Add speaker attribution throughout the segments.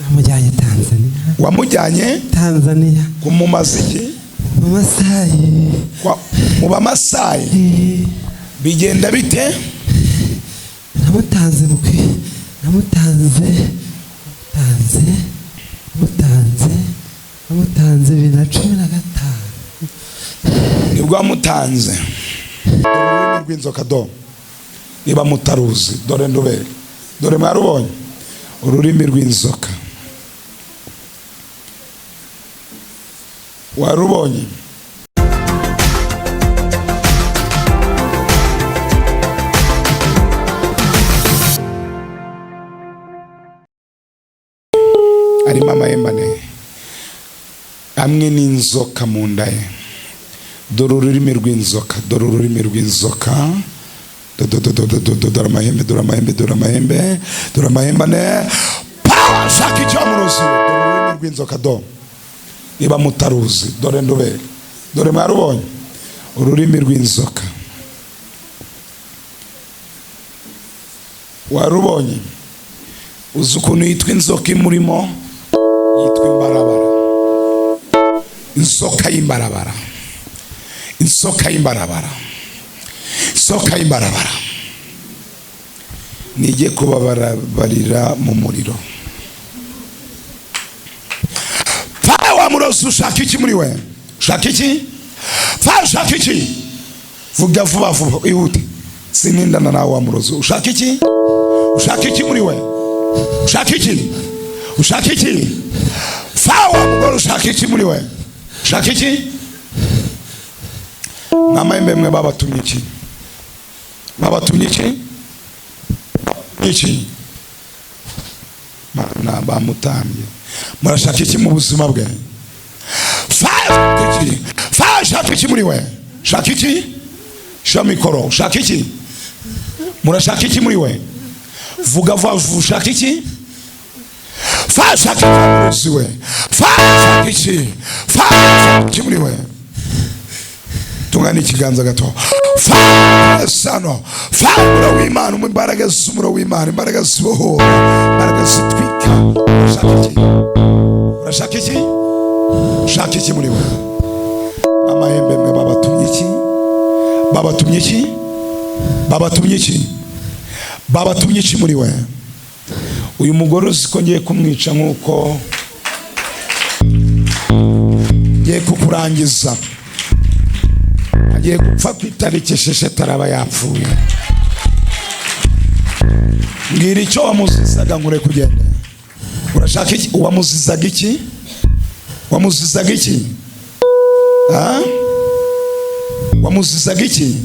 Speaker 1: Wamujyanye Tanzania.
Speaker 2: Wamujyanye
Speaker 1: Tanzania.
Speaker 2: Kumumaziki?
Speaker 1: Mu Masai.
Speaker 2: Mu Bamasai. Bigenda bite?
Speaker 1: Namutanze namutanze 2015.
Speaker 2: Nibwo wamutanze. Ururimi rw'inzoka do. Niba mutaruzi dore ndobere. Dore mwarubonye. Ururimi rw'inzoka. Warubonye? Ari mama yembane. Amwe n'inzoka mu nda ye. Dore ururimi rw'inzoka, dore ururimi rw'inzoka. Dore amahembe ne. Pa! Shaka icyamurozi. Dore ururimi rw'inzoka do. Niba mutaruzi dore ndobere. Dore mwarubonye? Ururimi rw'inzoka. Warubonye? Uzi ukuntu yitwa inzoka imurimo? Yitwa imbarabara. Inzoka y'imbarabara. Inzoka y'imbarabara. Inzoka y'imbarabara. Nijye kubabarabarira mu muriro. Fa wamurozi ushaka iki muri we? Ushaka iki? Fa ushaka iki? Vuga vuba vuba ihute. Sinindana nawe wamurozi. Ushaka iki? Ushaka iki muri we? Ushaka iki? Ushaka iki? Fa wamugore ushaka iki muri we? Ushaka iki? Mama mwe babatumye iki? Babatumye iki? Iki? Mana bamutambye. Murashaka iki mu buzima bwe? Fa shaka iki muri we? Shaka iki? Shamikoro shaka iki? Murashaka iki muri we? Vuga vuba shaka iki? Fa shaka iki we? Fa shaka iki? Fa shaka iki muri we? Tungani ikiganza gato. Fa sano. Fa umuro w'Imana, imbaraga z'umuro w'Imana, imbaraga z'ubuho, imbaraga zitwika. Shaka iki? Urashaka iki? Shaka iki muri we? Amahembe mwe babatumye iki? Babatumye iki? Babatumye iki? Babatumye iki muri we? Uyu mugore uziko ngiye kumwica nkuko ngiye kukurangiza. Agiye gupfa ku itariki 6 taraba yapfuye. Ngira icyo wamuzizaga ngure kugenda. Urashaka iki? Wamuzizaga iki? Wamuzizaga iki? Wamuzizaga iki?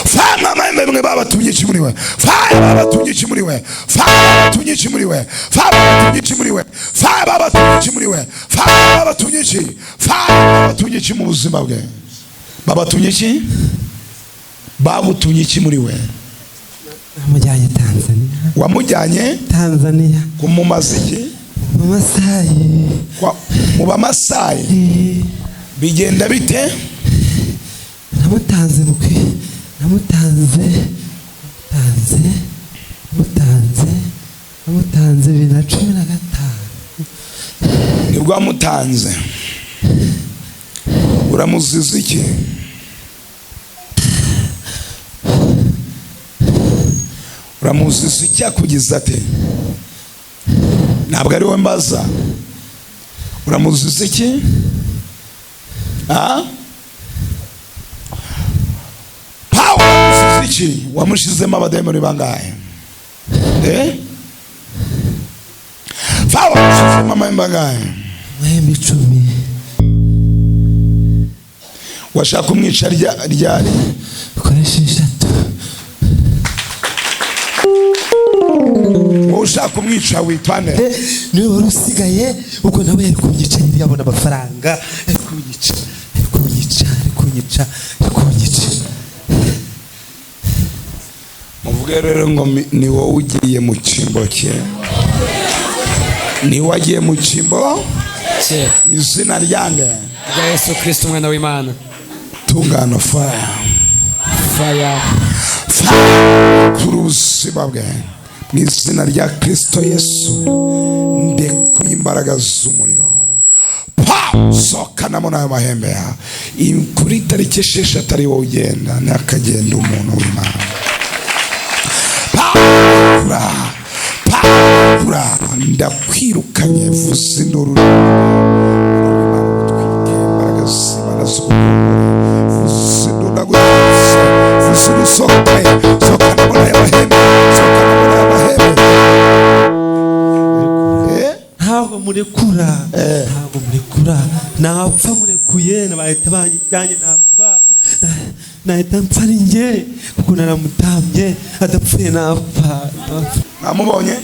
Speaker 2: Fa mama mwe babatumye iki muri we? Fa babatumye iki muri we? Fa babatumye iki muri we? Fa babatumye iki muri we? Fa babatumye iki muri we? Fa babatumye iki? Fa babatumye iki mu buzima bwe? Babatumye iki? Bagutumye iki muri we?
Speaker 1: Wamujyanye Tanzania.
Speaker 2: Wamujyanye
Speaker 1: Tanzania.
Speaker 2: Kumumaziki?
Speaker 1: Mu Masai.
Speaker 2: Mu Bamasai. Bigenda bite?
Speaker 1: Namutanze 2015.
Speaker 2: Nibwo wamutanze. Uramuziza iki? Uramuziza iki akugize ate? Ntabwo ari we mbaza. Uramuziza iki? Power iki? Wamushizemo abadayimoni bangahe? Power wamushizemo amahembe bangahe?
Speaker 1: Amahembe 10.
Speaker 2: Washaka kumwica ryari?
Speaker 1: Ukoresha 3.
Speaker 2: Ushaka kumwica witwane?
Speaker 1: Niwe wari usigaye ubwo nawe yari kunyica yabona amafaranga. Kunyica.
Speaker 2: Muvuge rero ngo ni wowe ugiye mu cyimbo cye. Ni wagiye mu cyimbo cye. Izina ryange
Speaker 3: rya Yesu Kristo umwana w'Imana.
Speaker 2: Tungano fire.
Speaker 3: Fire.
Speaker 2: Kuruzima bwe. mu izina rya Kristo Yesu ndekuye imbaraga z'umuriro sokanamo n'ayo mahembe kuri tariki 6 atari wowe ugenda nakagenda umuntu w'Imana. Pawura ndakwirukanye vuza induru imbaraga z'Imana vuza induru vuza urusohoye sokanamo n'ayo mahembe
Speaker 1: ntabwo murekura napfa murekuye bahita banyijyanye nahita mpfa ari njye kuko naramutambye adapfuye napfa.
Speaker 2: namubonye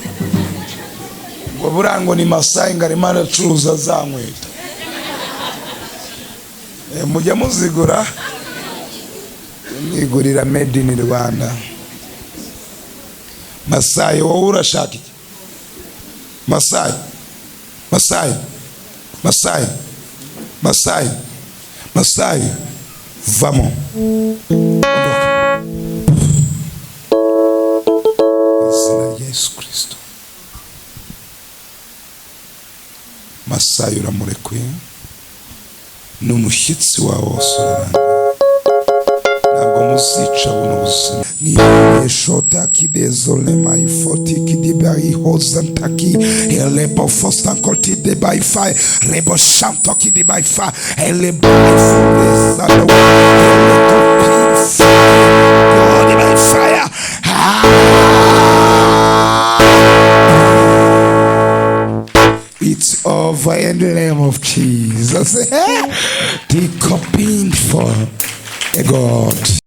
Speaker 2: ngo burango ni Masayi ngo arimo aracuruza za nkweto mujya muzigura mwigurira made in Rwanda. Masayi wowe urashaka iki? Masayi vamo izina rya Yesu Kristo. Masayi uramurekuye n'umushyitsi wawe wose ntabwo muzica buno buzima. Shota ki désolé my foti ki dibari hozantaki ele bo fostan kolti de by fire rebo shanto ki de by fire ele by fire ele God by fire. It's over in the name of Jesus. Take a pin for God.